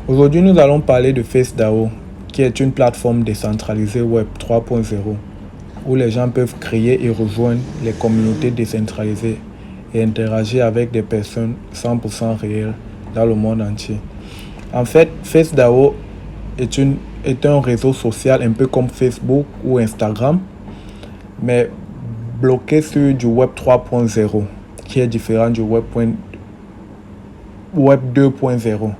Aujourd'hui, nous allons parler de FaceDAO, qui est une plateforme décentralisée Web 3.0, où les gens peuvent créer et rejoindre les communautés décentralisées et interagir avec des personnes 100% réelles dans le monde entier. En fait, FaceDAO est un réseau social un peu comme Facebook ou Instagram, mais bloqué sur du Web 3.0, qui est différent du Web 2.0.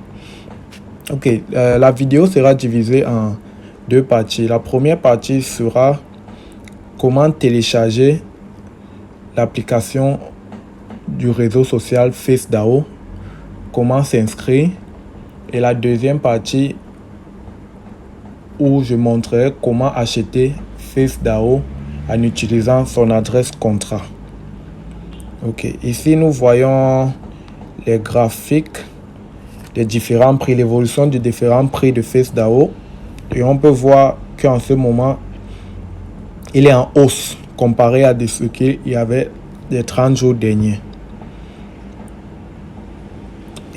Ok, la vidéo sera divisée en deux parties. La première partie sera comment télécharger l'application du réseau social FaceDAO, comment s'inscrire, et la deuxième partie où je montrerai comment acheter FaceDAO en utilisant son adresse contrat. Ok, ici nous voyons les graphiques des différents prix, l'évolution des différents prix de FaceDAO, et on peut voir qu'en ce moment il est en hausse comparé à ce qu'il y avait les 30 jours derniers.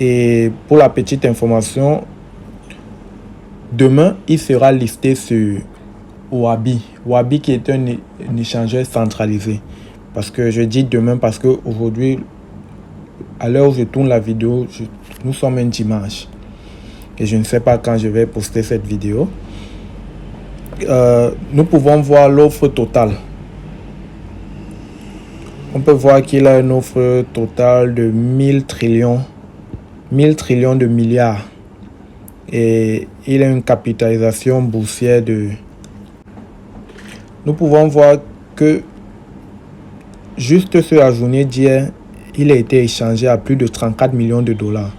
Et pour la petite information, demain il sera listé sur Huobi qui est un échangeur centralisé. Parce que je dis demain parce que aujourd'hui, à l'heure où je tourne la vidéo, nous sommes un dimanche et je ne sais pas quand je vais poster cette vidéo. Nous pouvons voir l'offre totale. On peut voir qu'il a une offre totale de 1000 trillions de milliards, et il a une capitalisation boursière de... Nous pouvons voir que juste sur la journée d'hier, il a été échangé à plus de 34 millions de dollars.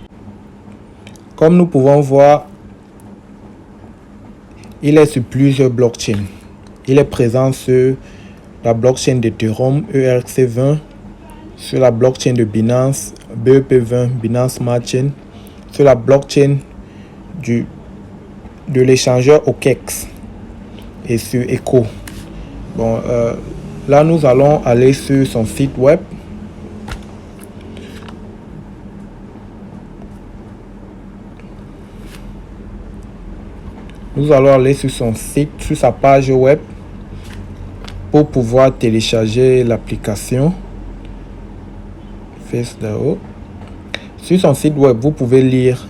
Comme nous pouvons voir, il est sur plusieurs blockchains. Il est présent sur la blockchain d'Ethereum, ERC20, sur la blockchain de Binance, BEP20, Binance Smart Chain, sur la blockchain de l'échangeur OKEX et sur Echo. Bon, là nous allons aller sur son site web. Nous allons aller sur son site, sur sa page web, pour pouvoir télécharger l'application FaceDAO. Sur son site web, vous pouvez lire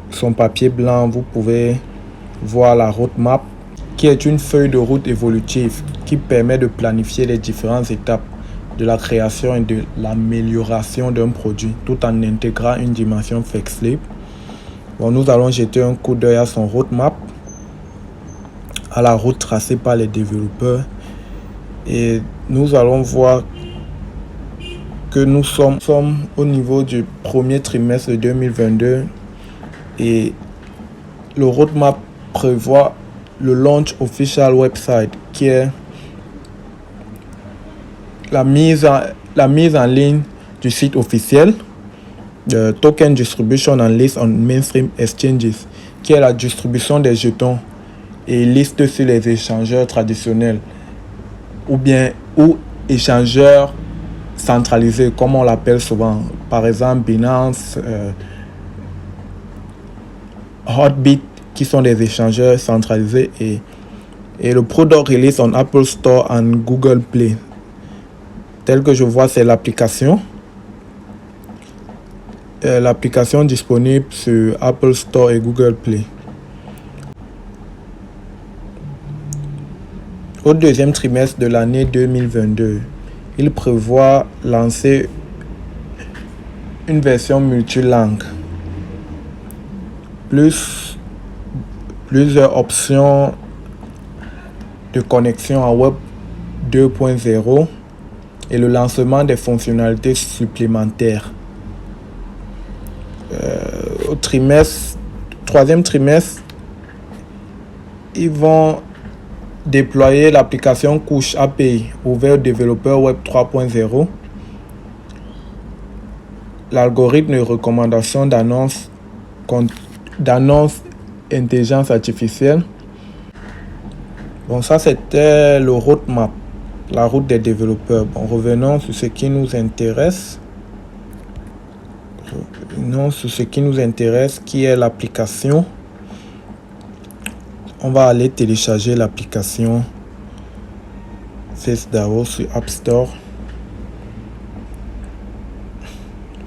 son papier blanc, vous pouvez voir la roadmap, qui est une feuille de route évolutive qui permet de planifier les différentes étapes de la création et de l'amélioration d'un produit, tout en intégrant une dimension flexible. Bon, nous allons jeter un coup d'œil à son roadmap, à la route tracée par les développeurs, et nous allons voir que nous sommes au niveau du premier trimestre 2022 et le roadmap prévoit le launch official website, qui est la mise en ligne du site officiel, de token distribution and list on mainstream exchanges, qui est la distribution des jetons et liste sur les échangeurs traditionnels ou échangeurs centralisés comme on l'appelle souvent, par exemple Binance, Hotbit, qui sont des échangeurs centralisés, et le product release on Apple Store and Google Play. Tel que je vois, c'est l'application disponible sur Apple Store et Google Play. Au deuxième trimestre de l'année 2022, il prévoit lancer une version multilangue, plusieurs options de connexion à Web 2.0 et le lancement des fonctionnalités supplémentaires. Au troisième trimestre, ils vont déployer l'application Couche API ouvert aux développeurs Web 3.0, l'algorithme de recommandation d'annonces intelligence artificielle. Bon, ça c'était le roadmap, la route des développeurs. Bon, revenons sur ce qui nous intéresse. Sinon, sur ce qui nous intéresse, qui est l'application, on va aller télécharger l'application FaceDAO sur App Store.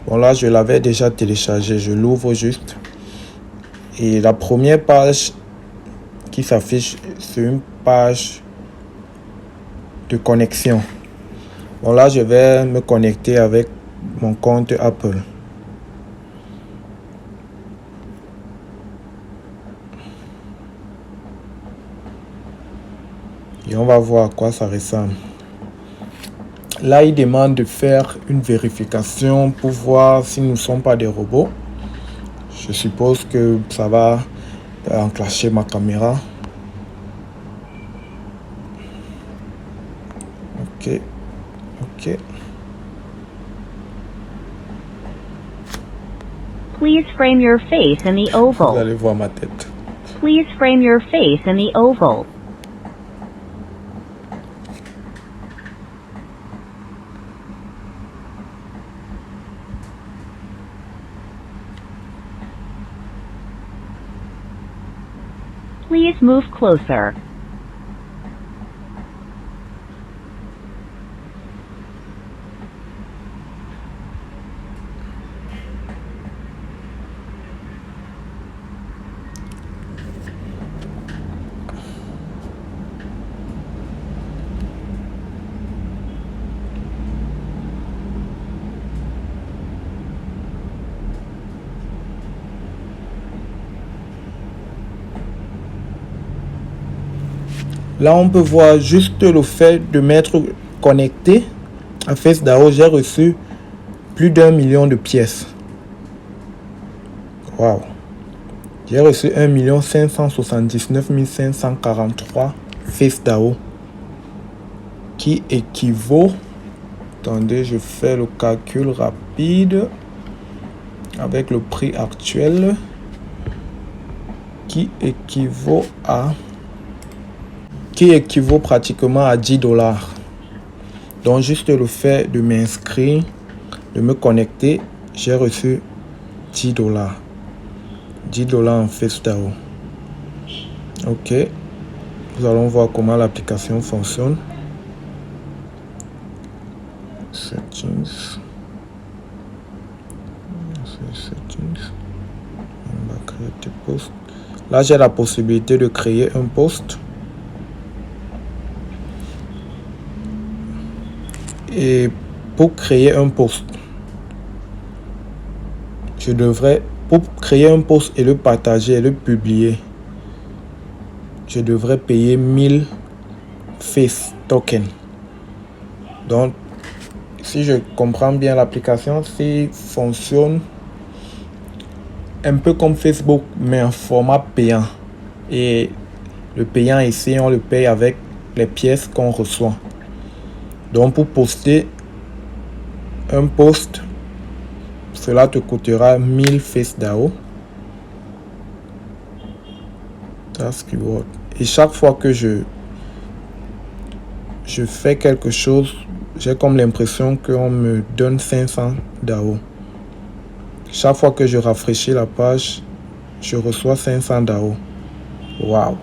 Bon, là, je l'avais déjà téléchargé. Je l'ouvre juste. Et la première page qui s'affiche, c'est une page de connexion. Bon, là, je vais me connecter avec mon compte Apple. Et on va voir à quoi ça ressemble. Là, il demande de faire une vérification pour voir si nous ne sommes pas des robots. Je suppose que ça va enclencher ma caméra. Ok. Please frame your face in the Vous oval. allez voir ma tête. Please frame your face in the oval. Please move closer. Là, on peut voir juste le fait de m'être connecté à FaceDAO. J'ai reçu plus d'1 million de pièces. Waouh! J'ai reçu 1 579 543 FaceDAO qui équivaut, attendez, je fais le calcul rapide avec le prix actuel, qui équivaut pratiquement à 10 $. Donc juste le fait de m'inscrire, de me connecter, j'ai reçu 10 $. 10 $ en FaceDAO. Ok. Nous allons voir comment l'application fonctionne. Settings. On va créer des posts. Là, j'ai la possibilité de créer un post. Et pour créer un post, pour créer un post et le partager et le publier, je devrais payer 1000 Face Token. Donc, si je comprends bien l'application, fonctionne un peu comme Facebook, mais en format payant. Et le payant ici, on le paye avec les pièces qu'on reçoit. Donc, pour poster un post, cela te coûtera 1000 FaceDAO. Et chaque fois que je fais quelque chose, j'ai comme l'impression qu'on me donne 500 DAO. Chaque fois que je rafraîchis la page, je reçois 500 DAO. Waouh!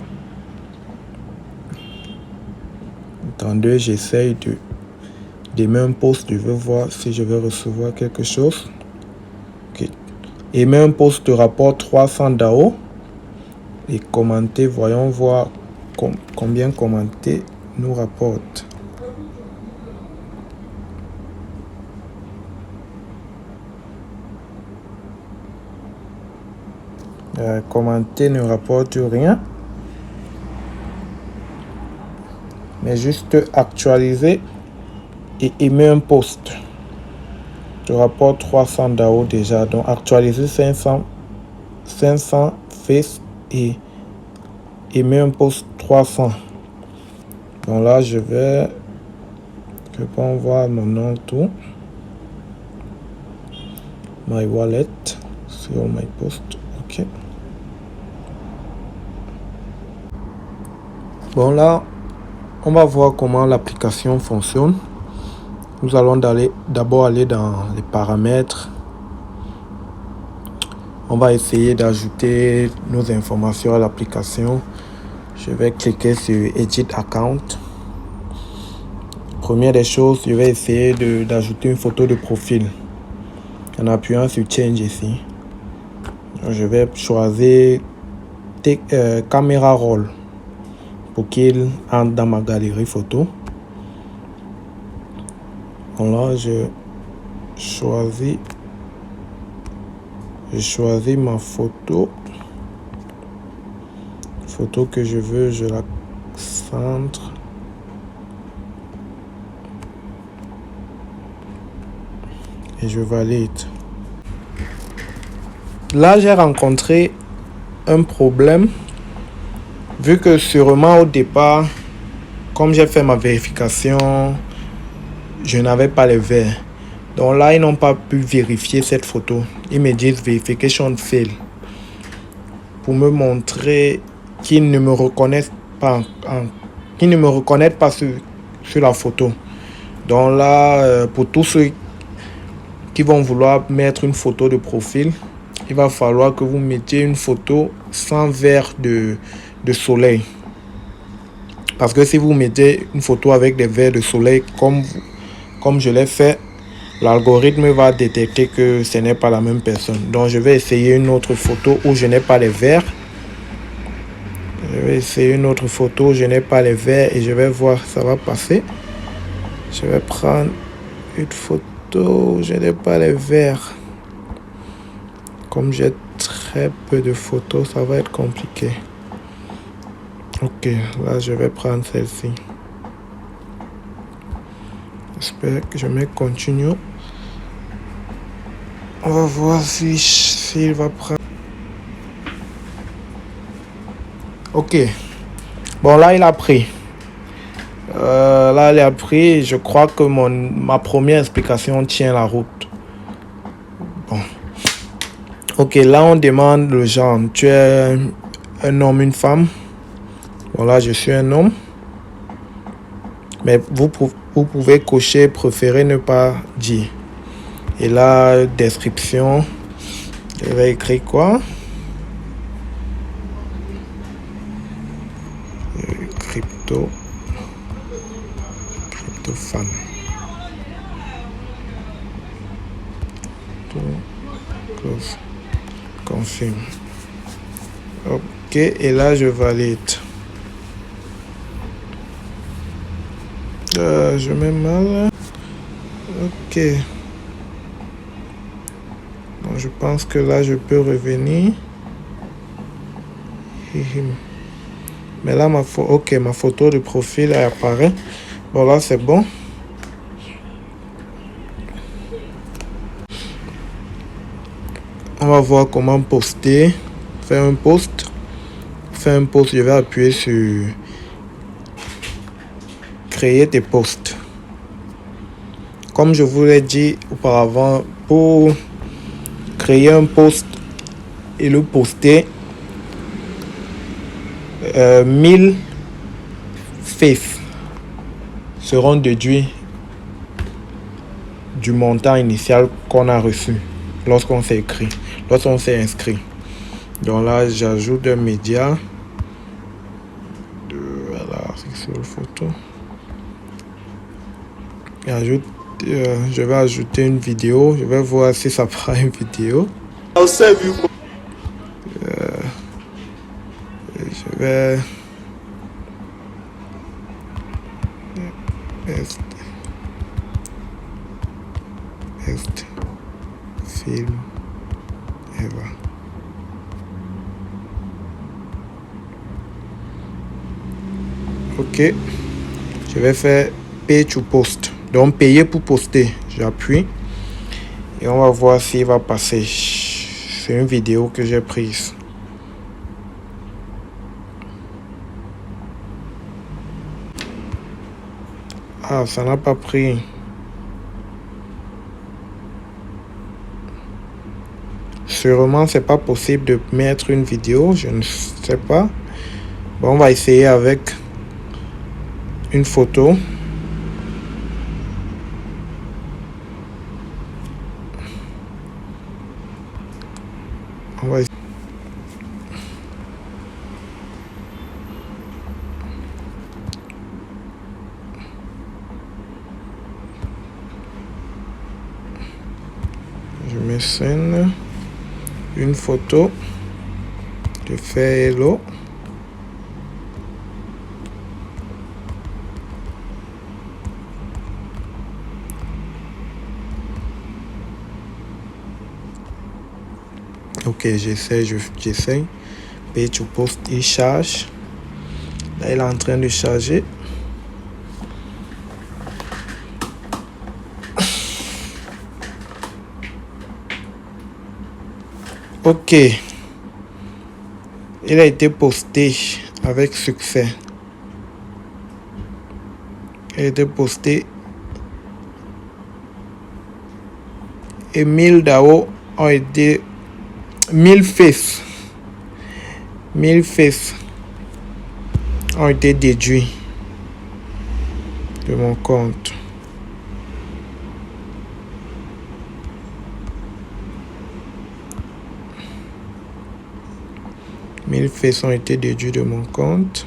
Attendez, j'essaye d'aimer un post, je veux voir si je vais recevoir quelque chose. Ok. Aimer un post te rapporte 300 DAO. Et commenter, voyons voir combien commenter nous rapporte. Commenter ne rapporte rien. Mais juste actualiser et aimer un post te rapporte 300 DAO déjà. Donc actualiser 500 face et aimer un post 300. Donc là je peux voir mon nom tout. My wallet sur my post. Ok. Bon là on va voir comment l'application fonctionne. Nous allons d'abord aller dans les paramètres. On va essayer d'ajouter nos informations à l'application. Je vais cliquer sur Edit Account. Première des choses, je vais essayer d'ajouter une photo de profil en appuyant sur Change ici. Je vais choisir Caméra Roll pour qu'il entre dans ma galerie photo. Là, je choisis ma photo que je veux, je la centre et je valide. Là, j'ai rencontré un problème vu que sûrement au départ, comme j'ai fait ma vérification, je n'avais pas les verres. Donc là, ils n'ont pas pu vérifier cette photo. Ils me disent Verification fail pour me montrer qu'ils ne me reconnaissent pas, sur la photo. Donc là, pour tous ceux qui vont vouloir mettre une photo de profil, il va falloir que vous mettiez une photo sans verre de soleil. Parce que si vous mettez une photo avec des verres de soleil, comme je l'ai fait, l'algorithme va détecter que ce n'est pas la même personne. Donc je vais essayer une autre photo où je n'ai pas les verres. Je vais essayer une autre photo où je n'ai pas les verres et je vais voir si ça va passer. Je vais prendre une photo où je n'ai pas les verres. Comme j'ai très peu de photos, ça va être compliqué. Ok, là je vais prendre celle-ci. J'espère que je mets continue. On va voir s'il va prendre. Ok. Bon, là il a pris. Là il a pris. Je crois que ma première explication tient la route. Bon. Ok, là on demande le genre. Tu es un homme, une femme. Bon, là je suis un homme. Mais vous pouvez cocher préférer ne pas dire. Et là, description. Je vais écrire quoi? Crypto fan. Close. Confirme. Ok, et là je valide. Je mets mal. Ok. Bon, je pense que là je peux revenir. Mais là ma photo de profil elle apparaît. Bon, là c'est bon. On va voir comment poster. Faire un post. Je vais appuyer sur créer tes posts. Comme je vous l'ai dit auparavant, pour créer un post et le poster, 1000 faces seront déduits du montant initial qu'on a reçu lorsqu'on s'est inscrit. Donc là, j'ajoute un média. Voilà, c'est sur photo. Je vais ajouter une vidéo. Je vais voir si ça prend une vidéo. Je vais film Eva. Ok, je vais faire pay to post, donc payer pour poster. J'appuie et on va voir s'il va passer. C'est une vidéo que j'ai prise. Ah, ça n'a pas pris. Sûrement, c'est pas possible de mettre une vidéo, je ne sais pas. Bon, on va essayer avec une photo. On va MSN. Une photo de faire hello. Ok, j'essaie. Page to post, il charge. Là, il est en train de charger. Ok. Il a été posté avec succès. Il a été posté. Et 1000 DAO ont été... 1000 faces. 1000 faces ont été déduits de mon compte. Mille faces ont été déduits de mon compte.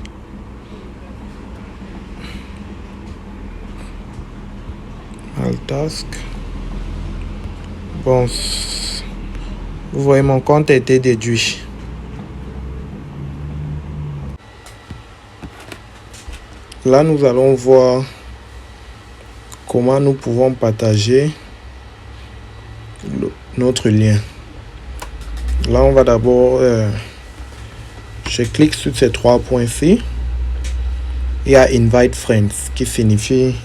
Altask. Bon, vous voyez, mon compte a été déduit. Là, nous allons voir comment nous pouvons partager notre lien. Là, on va d'abord... je clique sur ces 3 points-ci. Il y a Invite Friends qui signifie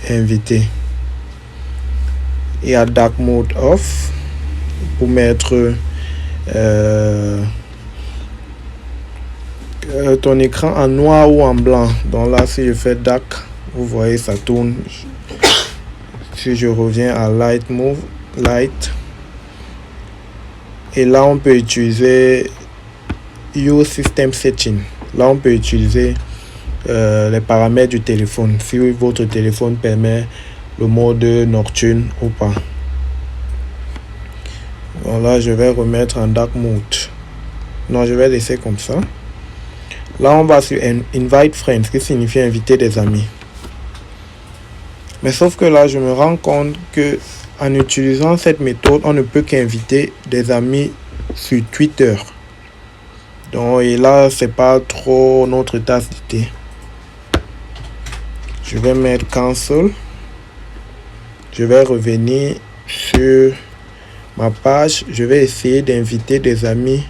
inviter. Il y a Dark Mode Off pour mettre ton écran en noir ou en blanc. Donc là, si je fais Dark, vous voyez, ça tourne. Si je reviens à Light Move, Light. Et là, on peut utiliser Your System Setting. Là, on peut utiliser les paramètres du téléphone. Si votre téléphone permet le mode nocturne ou pas. Voilà, je vais remettre en Dark Mode. Non, je vais laisser comme ça. Là, on va sur Invite Friends, qui signifie inviter des amis. Mais sauf que là, je me rends compte que en utilisant cette méthode, on ne peut qu'inviter des amis sur Twitter. Donc, et là, c'est pas trop notre tasse de thé. Je vais mettre Cancel. Je vais revenir sur ma page. Je vais essayer d'inviter des amis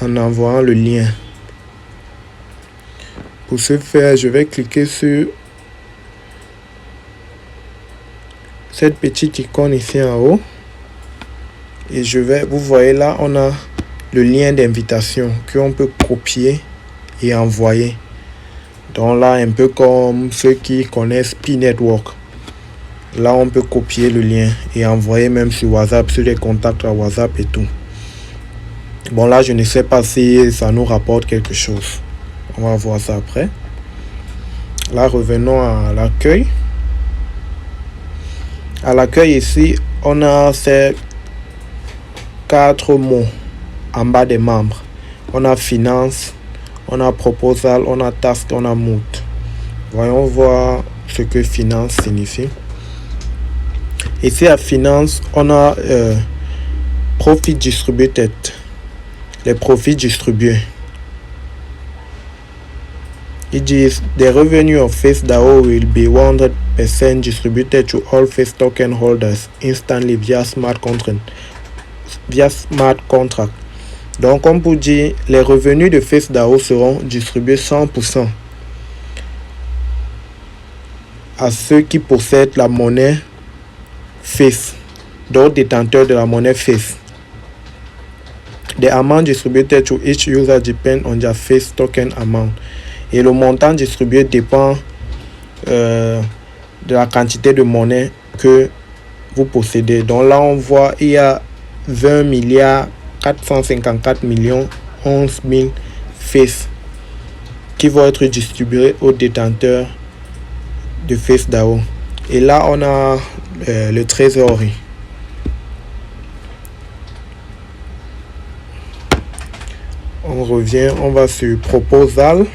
en envoyant le lien. Pour ce faire, je vais cliquer sur cette petite icône ici en haut. Et vous voyez là, on a le lien d'invitation qu'on peut copier et envoyer. Donc là, un peu comme ceux qui connaissent P-Network. Là, on peut copier le lien et envoyer même sur WhatsApp, sur les contacts à WhatsApp et tout. Bon, là, je ne sais pas si ça nous rapporte quelque chose. On va voir ça après. Là, revenons à l'accueil. À l'accueil ici, on a ces 4 mots en bas des membres. On a finance, on a proposal, on a task, on a mood. Voyons voir ce que finance signifie. Ici à finance, on a profit distributed, les profits distribués. Ils disent the revenue of Face DAO will be 100% distributed to all Face token holders instantly via smart contract. Donc, comme pour dire, les revenus de Face DAO seront distribués 100% à ceux qui possèdent la monnaie Face, d'autres détenteurs de la monnaie Face. The amount distributed to each user depend on their Face token amount. Et le montant distribué dépend de la quantité de monnaie que vous possédez. Donc là, on voit il y a 20 milliards 454 millions 11 000 Face qui vont être distribués aux détenteurs de Face DAO. Et là, on a le trésorerie. On revient, on va sur Proposal.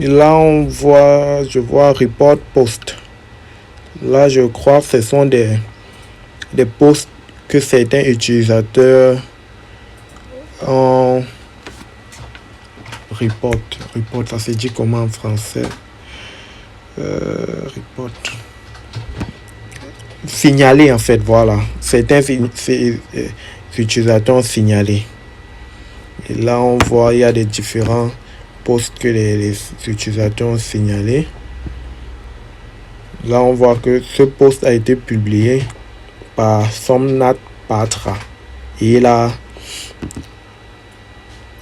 Et là, je vois Report Post. Là, je crois que ce sont des des posts que certains utilisateurs ont report, ça se dit comment en français? Report. Signaler en fait, voilà. Certains utilisateurs ont signalé. Et là, on voit, il y a des différents posts que les utilisateurs ont signalés. Là, on voit que ce post a été publié par Somnath Patra. Et il a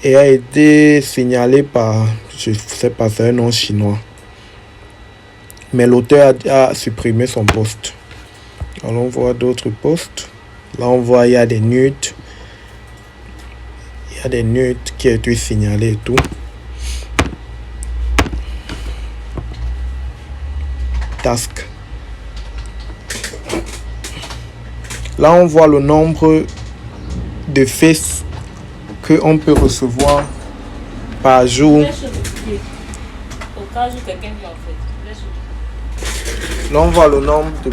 été signalé par, je ne sais pas, c'est un nom chinois. Mais l'auteur a supprimé son post. Alors, on voit d'autres posts. Là, on voit, il y a des nudes. Il y a des nudes qui ont été signalés et tout. Task. Là, on voit le nombre de faces qu'on peut recevoir par jour. Là, on voit le nombre de...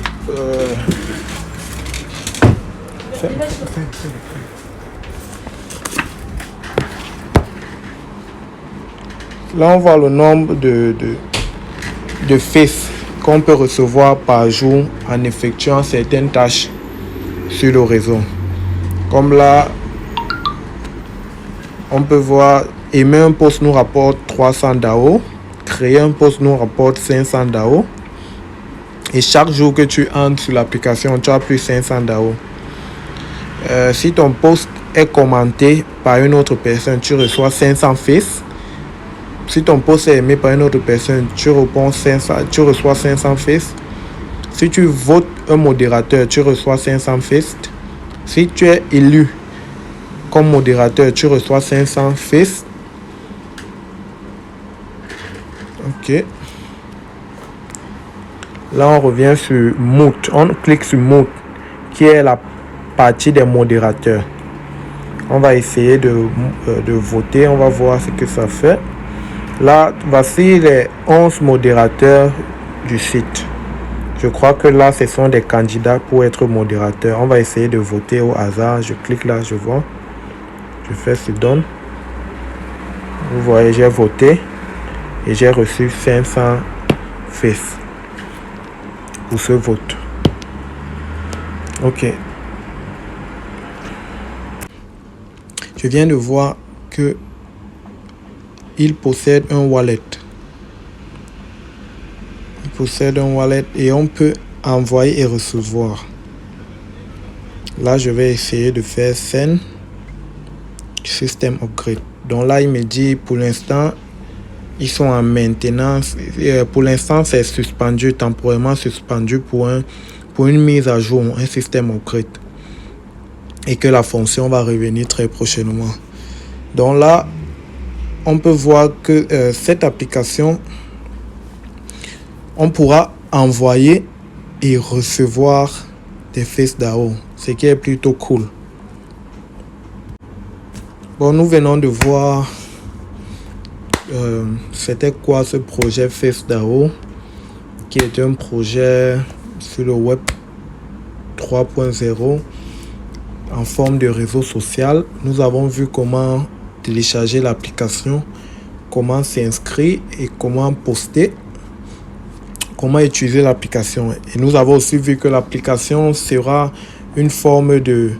Là, on voit le nombre de faces qu'on peut recevoir par jour en effectuant certaines tâches sur le réseau. Comme là, on peut voir, aimer un post nous rapporte 300 DAO, créer un post nous rapporte 500 DAO. Et chaque jour que tu entres sur l'application, tu as plus 500 DAO. Si ton post est commenté par une autre personne, tu reçois 500 faces. Si ton post est aimé par une autre personne, tu reçois 500 faces. Si tu votes un modérateur, tu reçois 500 faces. Si tu es élu comme modérateur, tu reçois 500 faces. Ok. Là, on revient sur Mood. On clique sur Mood, qui est la partie des modérateurs. On va essayer de voter. On va voir ce que ça fait. Là, voici les 11 modérateurs du site. Je crois que là, ce sont des candidats pour être modérateurs. On va essayer de voter au hasard. Je clique là, je vois. Je fais ce don. Vous voyez, j'ai voté. Et j'ai reçu 500 faces pour ce vote. Ok. Je viens de voir que il possède un wallet. Il possède un wallet et on peut envoyer et recevoir. Là, je vais essayer de faire Send System Upgrade. Donc là, il me dit pour l'instant, ils sont en maintenance. Pour l'instant, c'est suspendu, temporairement suspendu pour une mise à jour, un système upgrade. Et que la fonction va revenir très prochainement. Donc là, on peut voir que cette application, on pourra envoyer et recevoir des faces DAO, ce qui est plutôt cool. Bon, nous venons de voir c'était quoi ce projet Face DAO, qui est un projet sur le web 3.0 en forme de réseau social. Nous avons vu comment télécharger l'application, comment s'inscrire et comment poster, comment utiliser l'application. Et nous avons aussi vu que l'application sera une forme de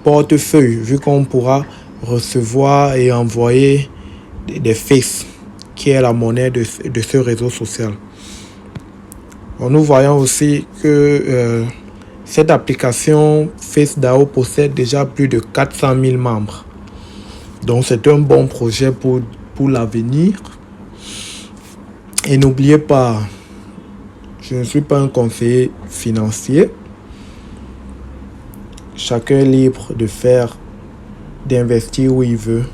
portefeuille, vu qu'on pourra recevoir et envoyer des faces, qui est la monnaie de ce réseau social. Bon, nous voyons aussi que cette application Face DAO possède déjà plus de 400 000 membres. Donc c'est un bon projet pour l'avenir. Et n'oubliez pas, je ne suis pas un conseiller financier. Chacun est libre d'investir où il veut.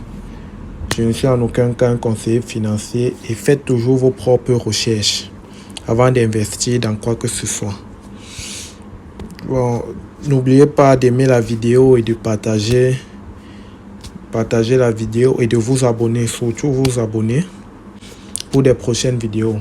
Je ne suis en aucun cas un conseiller financier et faites toujours vos propres recherches avant d'investir dans quoi que ce soit. Bon, n'oubliez pas d'aimer la vidéo et de partager la vidéo et de vous abonner, surtout vous abonner pour des prochaines vidéos.